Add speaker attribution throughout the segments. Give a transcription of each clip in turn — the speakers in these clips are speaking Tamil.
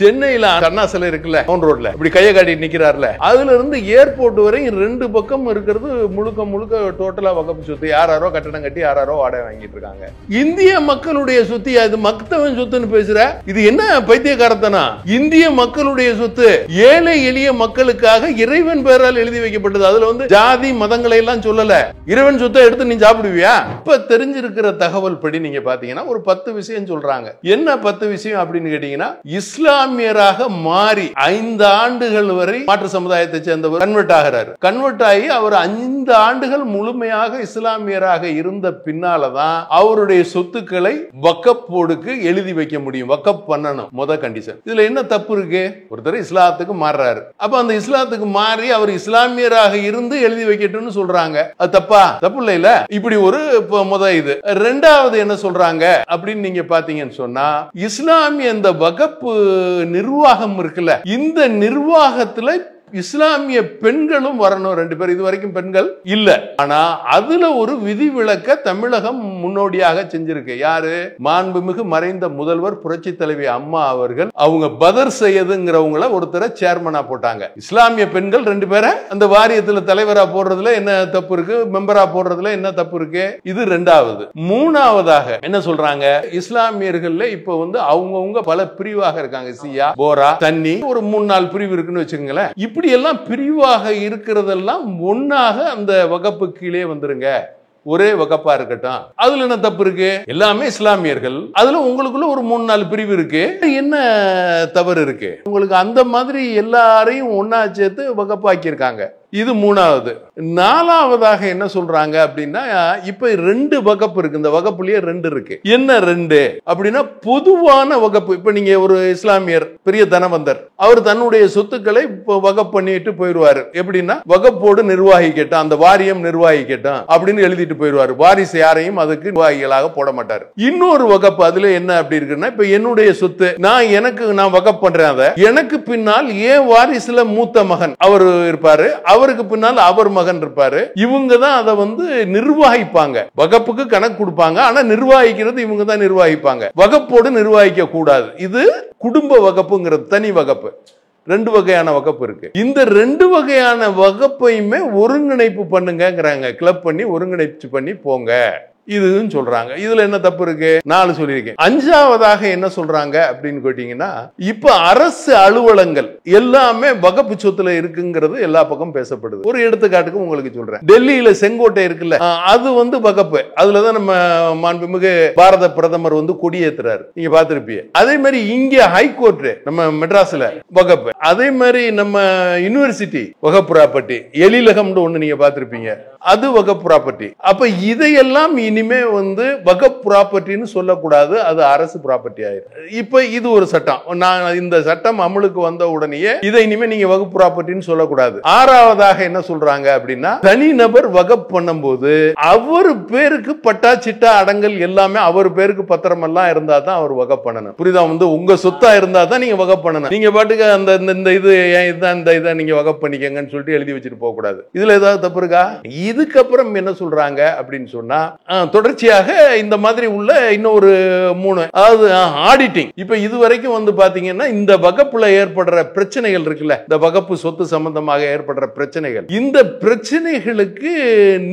Speaker 1: சென்னையில அண்ணா சிலை இருக்குல்ல, டவுன் ரோட்ல இப்படி கையை காட்டி நிக்கிறாருல, அதுல இருந்து ஏர்போர்ட் வரை 2 பக்கம் இருக்கிறது முழுக்க முழுக்க டோட்டலா வகப்பு சொத்து. யாரோ கட்டடம் கட்டி யாரோ வாடகை வாங்கிட்டு இருக்காங்க. இந்திய மக்களுடைய சொத்து, அது மக்தவன் சொத்துன்னு பேசுற, இது என்ன பைத்தியக்காரத்தனா? இந்திய மக்களுடைய சொத்து ஏழை எளிய மக்களுக்காக இறைவன் பெயரால் எழுதி வைக்கப்பட்டது. அதுல வந்து ஜாதி மதங்களை எல்லாம் சொல்லல. இறைவன் சொத்தை எடுத்து நீ சாப்பிடுவியா? இப்ப தெரிஞ்சிருக்கிற தகவல் படி நீங்க பாத்தீங்கன்னா ஒரு 10 விஷயம் சொல்றாங்க. என்ன 10 விஷயம் அப்படின்னு கேட்டீங்கன்னா, இஸ்லாமியராக மாறி 5 ஆண்டுகள் வரை மாற்று சமுதாயத்தை சேர்ந்தவர் கன்வெர்ட் ஆகிறார். கன்வெர்ட் ஆகி அவர் 5 ஆண்டுகள் முழுமையாக இஸ்லாமியராக இருந்த பின்னாலதான் அவருடைய சொத்துக்களை வக்ஃப் போர்டுக்கு எழுதி வைக்க முடியும். வக்ஃப் பண்ணணும், முத கண்டிஷன். இதுல என்ன தப்பு இருக்கு? ஒருத்தர் இஸ்லாத்துக்கு மாறுறாரு, அப்ப அந்த இஸ்லாத்துக்கு மாறி அவர் இஸ்லாமியராக இருந்து எழுதி வைக்கட்டும்னு சொல்றாங்க. அது தப்பா? தப்பு இல்ல. இப்படி ஒரு முத இது. ரெண்டாவது என்ன சொல்றாங்க அப்படின்னு நீங்க பாத்தீங்கன்னு சொன்னா, இஸ்லாமிய இந்த வக்ஃப் நிர்வாகம் இருக்குல்ல, இந்த நிர்வாகத்துல இஸ்லாமிய பெண்களும் வரணும். 2 பேர் இது வரைக்கும் பெண்கள் இல்ல. ஆனா அதுல ஒரு விதிவிலக்க தமிழகம் முன்னோடியாக செஞ்சிருக்கு. யாரு? மாண்புமிகு மறைந்த முதல்வர் புரட்சி தலைவி அம்மா அவர்கள். அவங்க பதர் செய்யதுங்கிறவங்கள ஒருத்தரை சேர்மனா போட்டாங்க. இஸ்லாமிய பெண்கள் 2 பேரை அந்த வாரியத்துல தலைவரா போடுறதுல என்ன தப்பு இருக்கு? மெம்பரா போடுறதுல என்ன தப்பு இருக்கு? இது ரெண்டாவது. மூணாவதாக என்ன சொல்றாங்க? இஸ்லாமியர்கள்ல இப்ப வந்து அவங்கவுங்க பல பிரிவாக இருக்காங்க. சியா, போரா, தண்ணி, ஒரு 3-4 பிரிவு இருக்குன்னு வச்சுக்கோங்களேன். இப்படி எல்லாம் பிரிவாக இருக்கிறதெல்லாம் ஒன்னாக அந்த வகப்பு கீழே வந்துருங்க, ஒரே வகப்பா இருக்கட்டும். அதுல என்ன தப்பு இருக்கு? எல்லாமே இஸ்லாமியர்கள், அதுல உங்களுக்குள்ள ஒரு 3-4 பிரிவு இருக்கு, என்ன தவறு இருக்கு? உங்களுக்கு அந்த மாதிரி எல்லாரையும் ஒன்னா சேர்த்து வகப்பாக்கி இருக்காங்க. இது மூணாவது. நாலாவதாக என்ன சொல்றாங்க அப்படின்னா, இப்ப 2 வகப்பு இருக்கு. இந்த வகப்புலயே 2 இருக்கு. என்ன 2 அப்படின்னா, பொதுவான வகப்பு. இப்ப நீங்க ஒரு இஸ்லாமியர் பெரிய தனவந்தர், அவர் தன்னுடைய சொத்துக்களை வகப் பண்ணிட்டு போயிடுவாரு. எப்படின்னா, வகப்போடு நிர்வாகிக்கட்டும், அந்த வாரியம் நிர்வாகிக்கட்டும் அப்படின்னு எழுதிட்டு போயிடுவாரு. வாரிசு யாரையும் அதுக்கு நிர்வாகிகளாக போட மாட்டாரு. இன்னொரு வகப்பு அதுல என்ன அப்படி இருக்குன்னா, இப்ப என்னுடைய சொத்து நான் வகப் பண்றேன், அதை எனக்கு பின்னால் ஏன் வாரிசுல மூத்த மகன் அவர் இருப்பாரு, அவருக்கு பின்னால் அவர் மகன் இருப்பாரு. இவங்க தான் அதை வந்து நிர்வகிப்பாங்க. வகப்புக்கு கணக்கு கொடுப்பாங்க, ஆனா நிர்வகிக்கிறது இவங்க தான் நிர்வகிப்பாங்க. வகப்போடு நிர்வகிக்க கூடாது. இது குடும்ப வகப்புங்கிறது தனி வகப்பு. 2 வகையான வகப்பு இருக்கு. இந்த 2 வகையான வகப்பையுமே ஒருங்கிணைப்பு பண்ணுங்கிறாங்க. கிளப் பண்ணி ஒருங்கிணைப்பு பண்ணி போங்க இதுன்னு சொல்றாங்க. இதுல என்ன தப்பு இருக்கு? 4 சொல்லியிருக்கேன். 5ஆவதாக என்ன சொல்றாங்க அப்படின்னு கேட்டீங்கன்னா, இப்ப அரசு அலுவலங்கள் எல்லாமே வகப்பு சொத்துல இருக்குங்கிறது எல்லா பக்கம் பேசப்படுது. ஒரு எடுத்துக்காட்டுக்கு உங்களுக்கு சொல்றேன். டெல்லியில செங்கோட்டை இருக்குல்ல, அது வந்து வகப்பு. அதுலதான் நம்ம மாண்புமிகு பாரத பிரதமர் வந்து கொடியேற்றுறாரு, நீங்க பாத்திருப்பீங்க. அதே மாதிரி இங்க ஹைகோர்ட் நம்ம மெட்ராஸ்ல வகப்பு. அதே மாதிரி நம்ம யூனிவர்சிட்டி வகப்பு ப்ராப்பர்ட்டி, எழிலகம்னு ஒண்ணு நீங்க பாத்திருப்பீங்க, அது வகப்பு ப்ராப்பர்ட்டி. அப்ப இதையெல்லாம் இனிமே வந்து வகப் ப்ராப்பர்ட்டின்னு சொல்லக்கூடாது, அது அரசு ப்ராப்பர்ட்டி ஆயிரும். இப்ப இது ஒரு சட்டம். இந்த சட்டம் அமலுக்கு வந்த உடனே இதை இனிமே நீங்க வகப் ப்ராப்பர்ட்டின்னு சொல்லக்கூடாது. 6ஆவதாக என்ன சொல்றாங்க அப்படின்னா, தனிநபர் வகப் பண்ணும்போது அவர் பேருக்கு பட்டா சிட்டா அடங்கல் எல்லாமே அவர் பேருக்கு பத்திரம் எல்லாம் இருந்தா தான் அவர் வகப் பண்ணணும். புரியுதா? வந்து உங்க சொத்தா இருந்தா தான் நீங்க வகப் பண்ணணும். நீங்க பாட்டுக்கு அந்த இது இதுதான் இந்த இதை நீங்க வகப் பண்ணிக்கங்கன்னு சொல்லிட்டு எழுதி வச்சுட்டு போக கூடாது. இதுல ஏதாவது தப்பு இருக்கா? இதுக்கப்புறம் என்ன சொல்றாங்க அப்படின்னு சொன்னா, தொடர்ச்சியாக இந்த மாதிரி உள்ள இன்னொரு 3, அதாவது ஆடிட்டிங். இப்ப இதுவரைக்கும் வந்து பாத்தீங்கன்னா, இந்த வகப்புல ஏற்படுற பிரச்சனைகள் இருக்குல்ல, இந்த வகப்பு சொத்து சம்பந்தமாக ஏற்படுற பிரச்சனைகள், இந்த பிரச்சனைகளுக்கு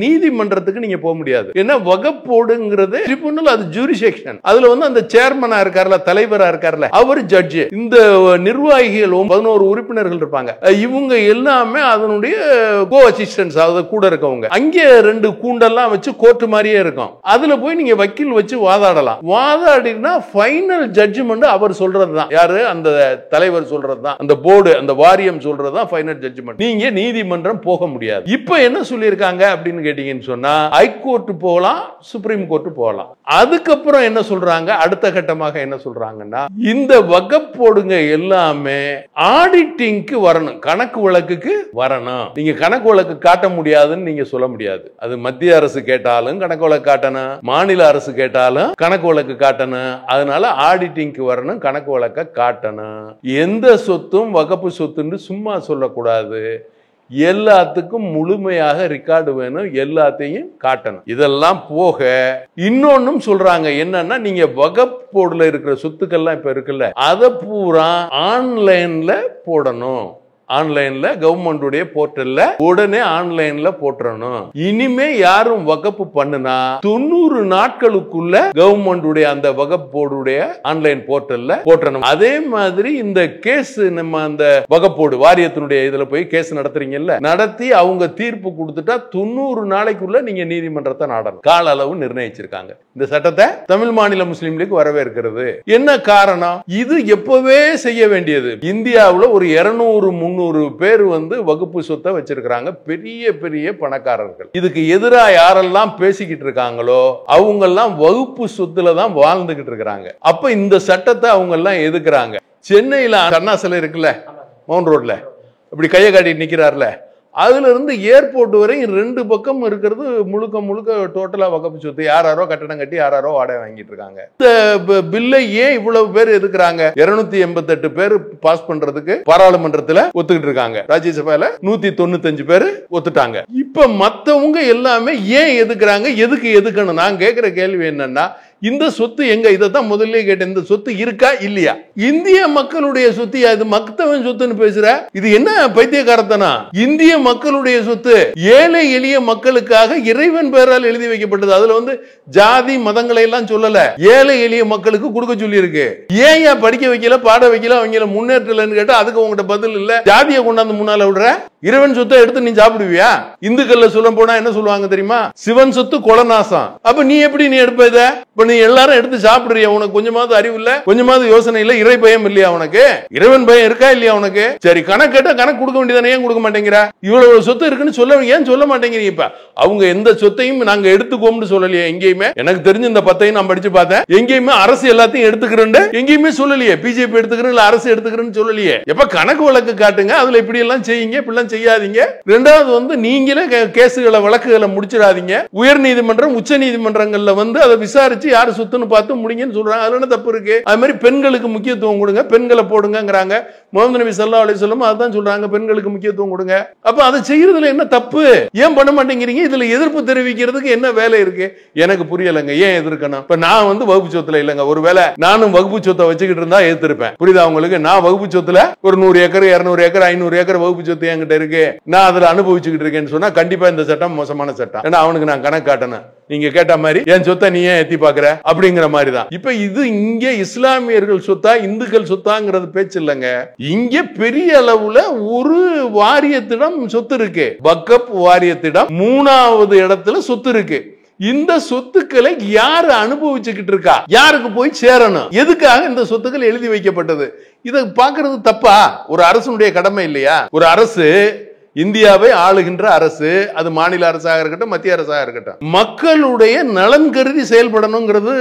Speaker 1: நீதிமன்றத்துக்கு நீங்க போக முடியாது. ஏன்னா வகப்போடுங்கிறது ட்ரிபியூனல், அது ஜூரிசெக்ஷன். அதுல வந்து அந்த சேர்மனா இருக்கார்ல, தலைவரா இருக்கார்ல, அவர் ஜட்ஜ். இந்த நிர்வாகிகளும் 11 உறுப்பினர்கள் இருப்பாங்க. இவங்க எல்லாமே அதனுடைய கோ அசிஸ்டன்ஸ், அதாவது கூட இருக்கவங்க. அங்கே 2 கூண்டெல்லாம் வச்சு கோர்ட் மாதிரியே இருக்கும். அதுல போய் நீங்க வக்கீல் வச்சு வாதாடலாம். வாதாடினா ஃபைனல் ஜட்ஜ்மெண்ட் அவர் சொல்றதுதான். யாரு? அந்த தலைவர் சொல்றதுதான், அந்த போர்டு, அந்த வாரியம் சொல்றதுதான் ஃபைனல் ஜட்ஜ்மெண்ட். நீங்க நீதிமன்றம் போக முடியாது. இப்போ என்ன சொல்லியிருக்காங்க அப்படின்னு கேட்டீங்கன்னு சொன்னா, ஹைகோர்ட் போகலாம், சுப்ரீம் கோர்ட் போகலாம். அதுக்கப்புறம் என்ன சொல்றாங்க? அடுத்த கட்டமாக என்ன சொல்றாங்கன்னா, இந்த வகப் போடுங்க எல்லாமே ஆடிட்டிங்க்கு வரணும், கணக்கு வழக்குக்கு வரணும். நீங்க கணக்கு வழக்கு காட்ட முடியாதுன்னு நீங்க சொல்ல முடியாது. அது மத்திய அரசு கேட்டாலும் கணக்கு வழக்கு காட்டணும், மாநில அரசு கேட்டாலும் கணக்கு வழக்கு காட்டணும். அதனால ஆடிட்டிங்க்கு வரணும், கணக்கு வழக்க காட்டணும். எந்த சொத்தும் வகப்பு சொத்துன்னு சும்மா சொல்லக்கூடாது. எல்லாத்துக்கும் முழுமையாக ரெக்கார்டு வேணும், எல்லாத்தையும் காட்டணும். இதெல்லாம் போக இன்னொன்னும் சொல்றாங்க என்னன்னா, நீங்க வக்ஃப் போர்டுல இருக்கிற சொத்துக்கள்லாம் இப்ப இருக்குல்ல, அதை பூரா ஆன்லைன்ல போடணும். ஆன்லைன்ல கவர்மெண்டுடைய போர்ட்டல்ல உடனே ஆன்லைன்ல போட்டுறணும். இனிமே யாரும் வக்ஃப் பண்ணுனா 90 நாட்களுக்குள்ள கவர்மெண்டுடைய அந்த வக்ஃப் போர்டுடைய ஆன்லைன் போர்ட்டல்ல போட்டுறணும். அதே மாதிரி இந்த கேஸ் நம்ம அந்த வக்ஃப் போர்டு வாரியத்தினுடைய இதுல போய் கேஸ் நடத்துறீங்கல்ல, நடத்தி அவங்க தீர்ப்பு கொடுத்துட்டா 90 நாளைக்குள்ள நீங்க நீதிமன்றத்தை நாடணும். கால அளவு நிர்ணயிச்சிருக்காங்க. இந்த சட்டத்தை தமிழ் மாநில முஸ்லீம் லீக் வரவேற்கிறது. என்ன காரணம்? இது எப்பவே செய்ய வேண்டியது. இந்தியாவுல ஒரு 200-300 பேர் வகுப்பு சொத்தை வச்சிருக்காங்க, பெரிய பெரிய பணக்காரர்கள். இதுக்கு எதிராக யாரெல்லாம் பேசிக்கிட்டு இருக்காங்களோ அவங்க எல்லாம் வகுப்பு சொத்துல தான் வாழ்ந்துகிட்டு இருக்காங்க. அப்ப இந்த சட்டத்தை அவங்க எல்லாம் எதுக்குறாங்க. சென்னையில அண்ணா சிலை இருக்குல்ல, மவுண்ட் ரோட்ல இப்படி கையை காட்டி நிக்கிறார்ல, அதுல இருந்து ஏர்போர்ட் வரை 2 பக்கம் இருக்கிறது முழுக்க முழுக்க டோட்டலா வக்ஃப் சொத்து. யாரோ கட்டணம் கட்டி யாரோ வாடகை வாங்கிட்டு இருக்காங்க. இந்த பில்லை ஏன் இவ்வளவு பேர் எதுக்குறாங்க? 288 பேர் பாஸ் பண்றதுக்கு பாராளுமன்றத்துல ஒத்துக்கிட்டு இருக்காங்க. ராஜ்யசபால 195 பேர் ஒத்துட்டாங்க. இப்ப மத்தவங்க எல்லாமே ஏன் எதுக்குறாங்க? எதுக்கு எதுக்கணும்? நான் கேட்கிற கேள்வி என்னன்னா, இந்த சொத்து எங்க? இதைத்தான் முதல்ல கேட்டேன். இந்த சொத்து இருக்கா இல்லையா? இந்திய மக்களுடைய சொத்து. இது மக்தவன் சொத்துன்னு பேசுற, இது என்ன பைத்தியக்காரத்தனா? இந்திய மக்களுடைய சொத்து ஏழை எளிய மக்களுக்காக இறைவன் பெயரால் எழுதி வைக்கப்பட்டது. அதுல ஜாதி மதங்களை எல்லாம் சொல்லல, ஏழை எளிய மக்களுக்கு கொடுக்க சொல்லி இருக்கு. ஏன் படிக்க வைக்கல, பாட வைக்கல, அவங்கள முன்னேற்றலன்னு கேட்டா அதுக்கு உங்ககிட்ட பதில் இல்ல. ஜாதியை கொண்டாந்து முன்னால விடுற, இறைவன் சொத்தை எடுத்து நீ சாப்பிடுவியா? இந்துக்கள்ல சொல்ல போனா என்ன சொல்லுவாங்க தெரியுமா? சிவன் சொத்து கொலநாசம். அப்ப நீ எப்படி நீ எடுப்ப இத? நீ எல்லாரும் எடுத்து சாப்பிடுறியா? உனக்கு கொஞ்சமாவது அறிவு இல்ல, கொஞ்சமாவது யோசனை இல்ல, இறை பயம் இல்லையா உனக்கு? இறைவன் பயம் இருக்கா இல்லையா உனக்கு? சரி, கணக்கு கேட்டா கணக்கு கொடுக்க வேண்டியதானே, ஏன் கொடுக்க மாட்டேங்கிற? இவ்வளவு சொத்து இருக்குன்னு சொல்ல ஏன் சொல்ல மாட்டேங்கிறீங்க? இப்ப அவங்க எந்த சொத்தையும் நாங்க எடுத்துக்கோம்னு சொல்லலையே எங்கேயுமே. எனக்கு தெரிஞ்ச இந்த 10ஐயும் நான் படிச்சு பார்த்தேன். எங்கேயுமே அரசு எல்லாத்தையும் எடுத்துக்கிறேன்னு எங்கேயுமே சொல்லலையே. பிஜேபி எடுத்துக்கிறேன் இல்ல அரசு எடுத்துக்கிறேன்னு சொல்லலையே. எப்ப கணக்கு வழக்கு காட்டுங்க, அதுல இப்படி எல்லாம் செய்யுங்க, இப்படி எல்லாம் செய்யாதீங்க. ரெண்டாவது நீங்களே கேசுகளை வழக்குகளை முடிச்சிடாதீங்க. உயர் நீதிமன்றம் உச்ச நீதிமன்றங்கள்ல அதை விசாரிச்சு யாரு சொத்துன்னு பார்த்து முடிங்கன்னு சொல்றாங்க. அதுல என்ன தப்பு இருக்கு? அது மாதிரி பெண்களுக்கு முக்கியத்துவம் கொடுங்க, பெண்களை போடுங்கங்கறாங்க. முஹம்மது நபி ஸல்லல்லாஹு அலைஹி வஸல்லம் அதான் சொல்றாங்க, பெண்களுக்கு முக்கியத்துவம் கொடுங்க. அப்ப அதை செய்யறதுல என்ன தப்பு? ஏன் பண்ண மாட்டேங்கிறீங்க? இதுல எதிர்ப்பு தெரிவிக்கிறதுக்கு என்ன வேலை இருக்கு? எனக்கு புரியலங்க. ஏன் எதிர்க்கணும்? இப்ப நான் வகுப்பு சொத்துல இல்லங்க, ஒருவேளை நானும் வகுப்பு சொத்தை வச்சுக்கிட்டு இருந்தா எதிர்த்திருப்பேன். புரியுதா உங்களுக்கு? நான் வகுப்பு சொத்துல ஒரு 100 ஏக்கர் 200 ஏக்கர் 500 ஏக்கர் வகுப்பு சொத்து என்கிட்ட இருக்கு, நான் அதுல அனுபவிச்சுக்கிட்டு இருக்கேன்னு சொன்னா கண்டிப்பா இந்த சட்டம் மோசமான சட்டம். ஏன்னா அவனுக்கு நான் கணக்கு காட்டணும். நீங்க கேட்ட மாதிரி என் சொத்தை நீ ஏன் எத்தி பாக்குற அப்படிங்கிற மாதிரி தான். இப்ப இது இங்க இஸ்லாமியர்கள் சொத்தா இந்துக்கள் சொத்தாங்கிறது பேச்சு இல்லங்க. இங்க பெரிய அளவுல ஒரு வாரியத்திடம் சொத்து இருக்கு. வக்ஃப் வாரியத்திடம் 3வது இடத்துல சொத்து இருக்கு. இந்த சொத்துக்களை யாரு அனுபவிச்சுக்கிட்டு இருக்கா? யாருக்கு போய் சேரணும்? எதுக்காக இந்த சொத்துக்கள் எழுதி வைக்கப்பட்டது? இதை பாக்குறது தப்பா? ஒரு அரசுடைய கடமை இல்லையா? ஒரு அரசு, இந்தியாவை ஆளுகின்ற அரசு, அது மாநில அரசாக இருக்கட்டும் மத்திய அரசாக இருக்கட்டும், மக்களுடைய நலன் கருதி செயல்படணுங்கிறது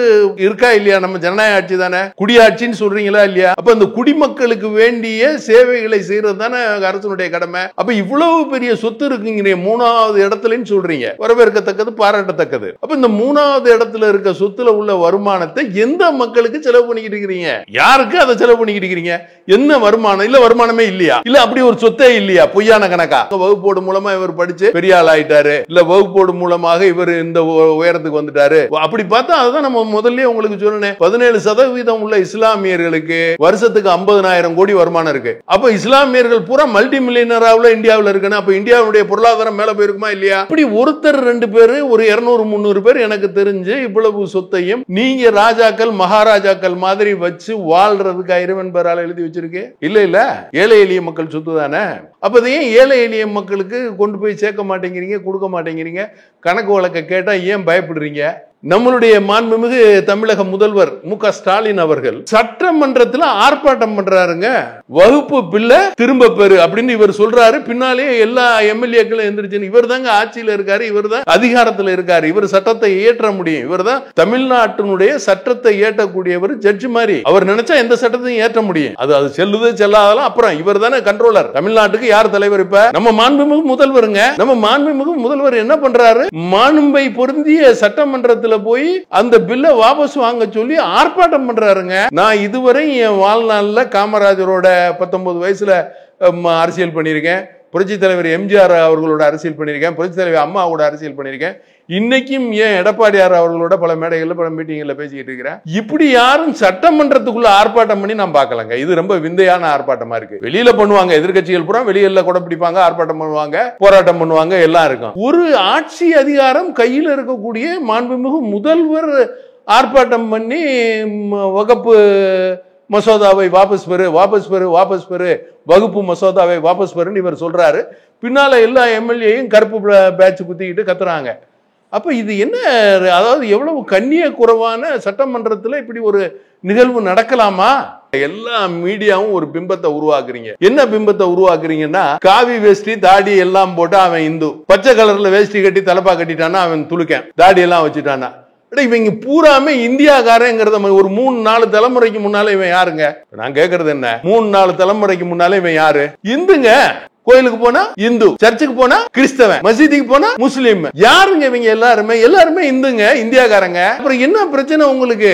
Speaker 1: இருக்கா இல்லையா? நம்ம ஜனநாயக ஆட்சி தானே, குடியாட்சின்னு சொல்றீங்களா இல்லையா? அப்ப இந்த குடிமக்களுக்கு வேண்டிய சேவைகளை செய்யறது தானே அரசுடைய கடமை. அப்ப இவ்வளவு பெரிய சொத்து இருக்குங்க, 3வது இடத்துலன்னு சொல்றீங்க, வரவேற்கத்தக்கது, பாராட்டத்தக்கது. அப்ப இந்த 3வது இடத்துல இருக்க சொத்துல உள்ள வருமானத்தை எந்த மக்களுக்கு செலவு பண்ணிக்கிட்டு இருக்கிறீங்க? யாருக்கு அதை செலவு பண்ணிக்கிட்டு இருக்கிறீங்க? என்ன வருமானம்? இல்ல வருமானமே இல்லையா? இல்ல அப்படி ஒரு சொத்தே இல்லையா? பொய்யான கணக்கா? வகுப்போடு மூலமா இவர் படிச்சு பெரிய ஆள் ஆயிட்டாரு, இல்ல வகுப்போடு மூலமாக இவர் இந்த உயரத்துக்கு வந்துட்டாரு. அப்படி பார்த்தா அதுதான் நம்ம முதல்ல உங்களுக்கு சொன்னேன். 17% உள்ள இஸ்லாமியர்களுக்கு வருஷத்துக்கு 50,000 கோடி வருமானம் இருக்கு. அப்ப இஸ்லாமியர்கள் பூரா மல்டி மில்லியனராவுல இந்தியாவில் இருக்கணும். அப்ப இந்தியாவுடைய பொருளாதாரம் மேல போயிருக்குமா இல்லையா? அப்படி ஒருத்தர் 2 பேரு, ஒரு 200-300 பேர் எனக்கு தெரிஞ்சு இவ்வளவு சொத்தையும் நீங்க ராஜாக்கள் மகாராஜாக்கள் மாதிரி வச்சு வாழ்றதுக்கு இறைவன் பெயரால் எழுதி வச்சிருக்கு இல்ல? இல்ல, ஏழை எளிய மக்கள் சொத்து தானே. அப்ப ஏன் ஏழை எளிய மக்களுக்கு கொண்டு போய் சேர்க்க மாட்டேங்கிறீங்க, கொடுக்க மாட்டேங்கிறீங்க? கணக்கு வழக்க கேட்டா ஏன் பயப்படுறீங்க? நம்மளுடைய மாண்புமிகு தமிழக முதல்வர் மு.க. ஸ்டாலின் அவர்கள் சட்டமன்றத்தில் ஆர்ப்பாட்டம் பண்றாருங்க. வகுப்பு பிள்ளை திரும்ப பெறு அப்படின்னு இவர் சொல்றாரு. பின்னாலே எல்லா எம்எல்ஏக்களும் எந்திரிச்சு, இவர் தாங்க ஆட்சியில் இருக்காரு, இவர் தான் அதிகாரத்தில் இருக்காரு, இவர் சட்டத்தை இயற்ற முடியும், இவர் தான் தமிழ்நாட்டினுடைய சட்டத்தை இயற்றக்கூடியவர், ஜட்ஜ் மாதிரி. அவர் நினைச்சா எந்த சட்டத்தையும் ஏற்ற முடியும். அது செல்லுது செல்லாதெல்லாம் அப்புறம் இவர் தானே கண்ட்ரோலர். தமிழ்நாட்டுக்கு யார் தலைவர்? இப்ப நம்ம மாண்புமிகு முதல்வருங்க. நம்ம மாண்புமிகு முதல்வர் என்ன பண்றாரு? மாண்பை பொருந்திய சட்டமன்றத்தில் போய் அந்த பில்லை வாபஸ் வாங்க சொல்லி ஆர்ப்பாட்டம் பண்றாருங்க. நான் இதுவரை என் வாழ்நாள்ல காமராஜரோட 19 வயசுல அரசியல் பண்ணியிருக்கேன், புரட்சி தலைவர் எம்ஜிஆர் அவர்களோட அரசியல் பண்ணியிருக்கேன், புரட்சி தலைவர் அம்மாவோட அரசியல் பண்ணியிருக்கேன். இன்னைக்கும் ஏன் எடப்பாடியார் அவர்களோட பல மேடைகள்ல பல மீட்டிங்ல பேசிக்கிட்டு இருக்கிறேன். இப்படி யாரும் சட்டமன்றத்துக்குள்ள ஆர்ப்பாட்டம் பண்ணி நான் பார்க்கலங்க. இது ரொம்ப விந்தையான ஆர்ப்பாட்டமா இருக்கு. வெளியில பண்ணுவாங்க, எதிர்கட்சிகள் பூரா வெளியில கூட பிடிப்பாங்க, ஆர்ப்பாட்டம் பண்ணுவாங்க, போராட்டம் பண்ணுவாங்க, எல்லாம் இருக்கும். ஒரு ஆட்சி அதிகாரம் கையில் இருக்கக்கூடிய மாண்புமிகு முதல்வர் ஆர்ப்பாட்டம் பண்ணி வகுப்பு மசோதாவை வாபஸ் பெறு, வாபஸ் பெறு, வாபஸ் பெறு, வகுப்பு மசோதாவை வாபஸ் பெறுன்னு இவர் சொல்றாரு. பின்னால எல்லா எம்எல்ஏயும் கருப்பு பேட்ச் குத்திக்கிட்டு கத்துறாங்க. அப்ப இது என்ன, அதாவது எவ்வளவு கண்ணிய குறைவான சட்டமன்றத்தில் இப்படி ஒரு நிகழ்வு நடக்கலாமா? எல்லா மீடியாவும் ஒரு பிம்பத்தை உருவாக்குறீங்க. என்ன பிம்பத்தை உருவாக்குறீங்கன்னா, காவி வேஷ்டி தாடி எல்லாம் போட்டு அவன் இந்து, பச்சை கலர்ல வேஷ்டி கட்டி தலப்பா கட்டிட்டானா அவன் துளுக்கன், தாடி எல்லாம் வச்சுட்டானா. இவங்க பூராமே இந்தியாக்காரங்கிறத ஒரு 3-4 தலைமுறைக்கு முன்னால இவன் யாருங்க? நான் கேட்கறது என்ன, 3-4 தலைமுறைக்கு முன்னால இவன் யாரு? இந்துங்க. கோயிலுக்கு போனா இந்து, சர்ச்சுக்கு போனா கிறிஸ்தவன், மசீதிக்கு போனா முஸ்லீம். யாருங்க இவங்க? எல்லாருமே இந்துங்க, இந்தியாக்காரங்க. அப்புறம் என்ன பிரச்சனை உங்களுக்கு?